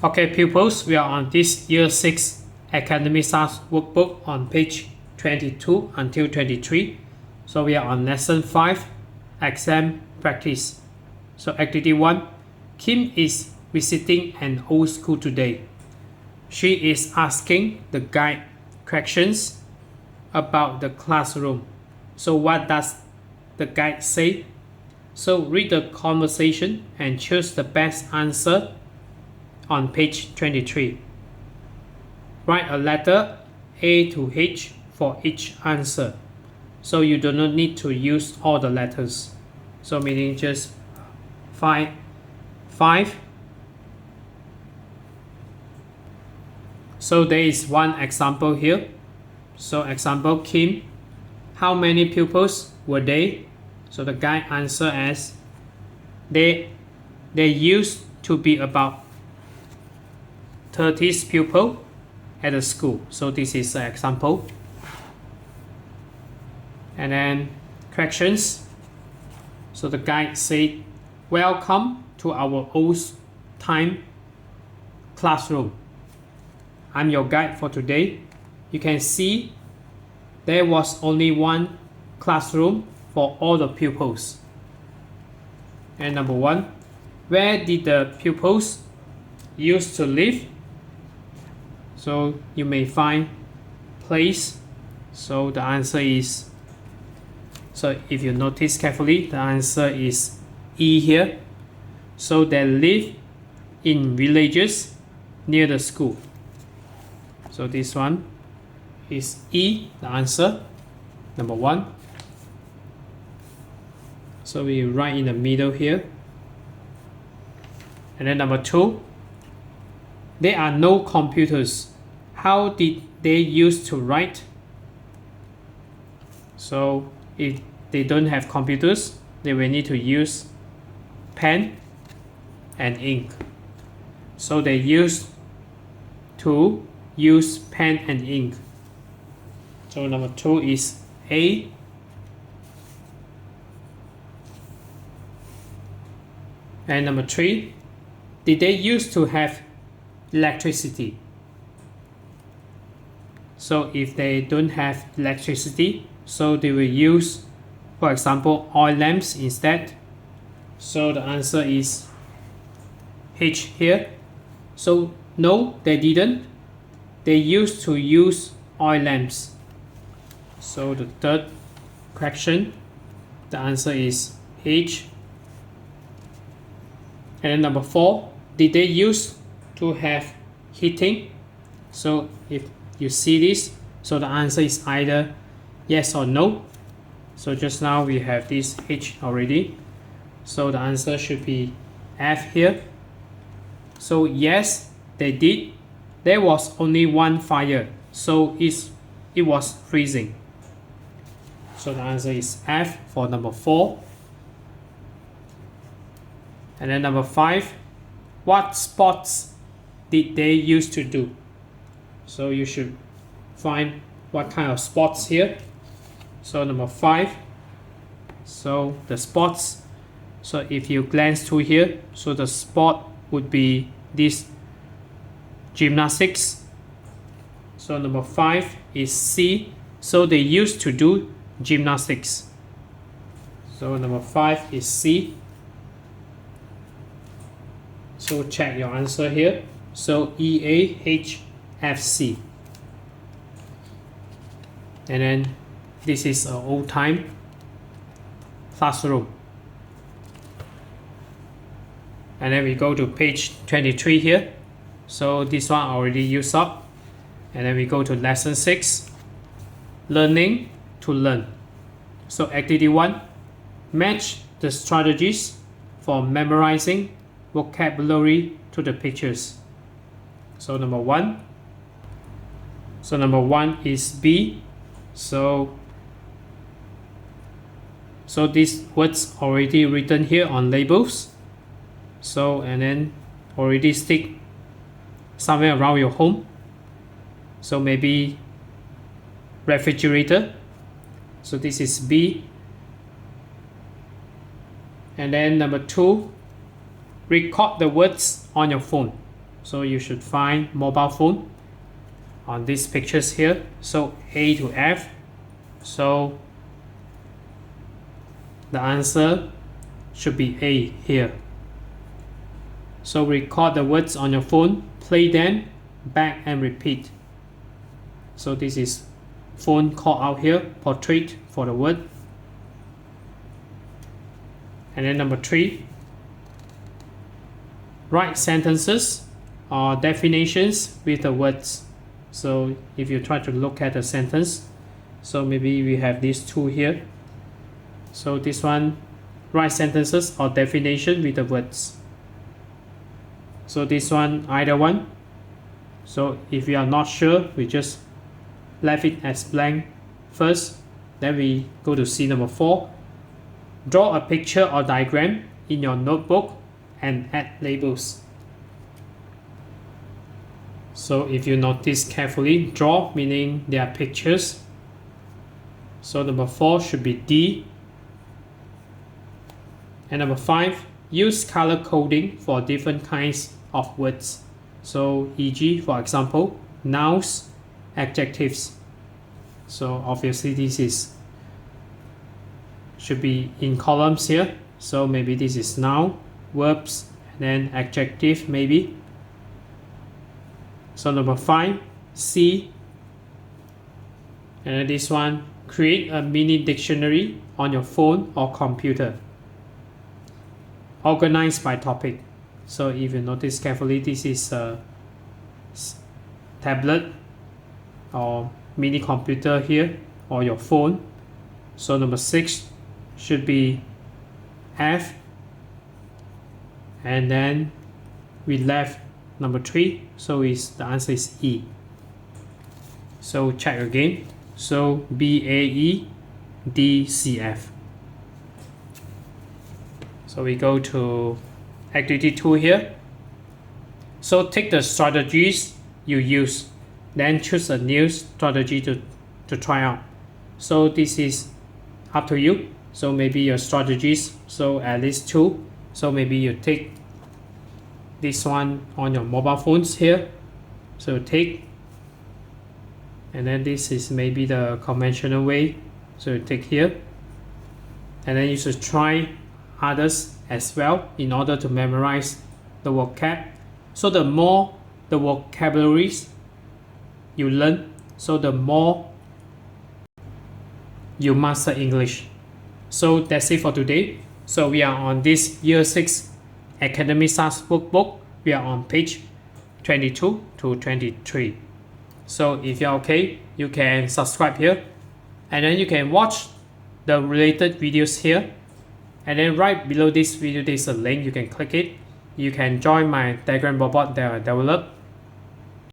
Okay, pupils, we are on this Year 6 Academy Stars Workbook on page 22 until 23. So we are on Lesson 5, Exam Practice. So Activity 1, Kim is visiting an old school today. She is asking the guide questions about the classroom. So what does the guide say? So read the conversation and choose the best answer on page 23. Write a letter A to H for each answer. So you do not need to use all the letters. So meaning just five. So there is one example here. So example, Kim, how many pupils were they? So the guide answer as they used to be about 30 pupils at the school. So this is an example. And then questions. So the guide said, welcome to our old time classroom. I'm your guide for today. You can see there was only one classroom for all the pupils. And number 1, where did the pupils used to live? So you may find place. So the answer is, so if you notice carefully, the answer is E here. So they live in villages near the school. So this one is E, the answer, number 1. So we write in the middle here. And then number 2, there are no computers. How did they used to write? So if they don't have computers, they will need to use pen and ink. So they used to use pen and ink. So number 2 is A. And number 3, did they used to have electricity? So if they don't have electricity, so they will use, for example, oil lamps instead. So the answer is H here. So no, they didn't. They used to use oil lamps. So the third question, the answer is H. And then number 4, did they used to have heating? So if you see this, so the answer is either yes or no. So just now we have this H already. So the answer should be F here. So yes, they did. There was only one fire, so it was freezing. So the answer is F for number 4. And then number 5, what sports did they used to do? So you should find what kind of sports here. So number 5, so the sports, so if you glance to here, so the sport would be this gymnastics. So number 5 is C, so they used to do gymnastics. So number 5 is C. So check your answer here. So EAHFC. And then this is an old time classroom. And then we go to page 23 here. So this one already used up. And then we go to lesson 6, learning to learn. So activity 1, match the strategies for memorizing vocabulary to the pictures. So number 1. So number 1 is B. So these words already written here on labels. So and then already stick somewhere around your home. So maybe refrigerator. So this is B. And then number 2, record the words on your phone. So you should find mobile phone on these pictures here. So A to F. So the answer should be A here. So record the words on your phone, play them back and repeat. So this is phone call out here, portrait for the word. And then number 3, write sentences or definitions with the words. So if you try to look at the sentence, so maybe we have these two here. So this one, write sentences or definition with the words. So this one, either one. So if you are not sure, we just left it as blank first. Then we go to C number 4. Draw a picture or diagram in your notebook and add labels. So if you notice carefully, draw meaning there are pictures. So number 4 should be D. And number 5, use color coding for different kinds of words. So e.g., for example, nouns, adjectives. So obviously this should be in columns here. So maybe this is noun, verbs, and then adjective maybe. So number 5, C. And then this one, create a mini dictionary on your phone or computer. Organized by topic. So if you notice carefully, this is a tablet or mini computer here or your phone. So number 6 should be F. And then we left number 3, so the answer is E. So check again. So B, A, E, D, C, F. So we go to activity 2 here. So take the strategies you use, then choose a new strategy to try out. So this is up to you. So maybe your strategies, so at least 2. So maybe you take this one on your mobile phones here. So take, and then this is maybe the conventional way. So you take here, and then you should try others as well in order to memorize the vocab. So the more the vocabularies you learn, so the more you master English. So that's it for today. So we are on this year 6 Academy Stars Workbook. We are on page 22 to 23. So if you're okay, you can subscribe here, and then you can watch the related videos here. And then right below this video, there's a link, you can click it. You can join my Telegram robot that I developed.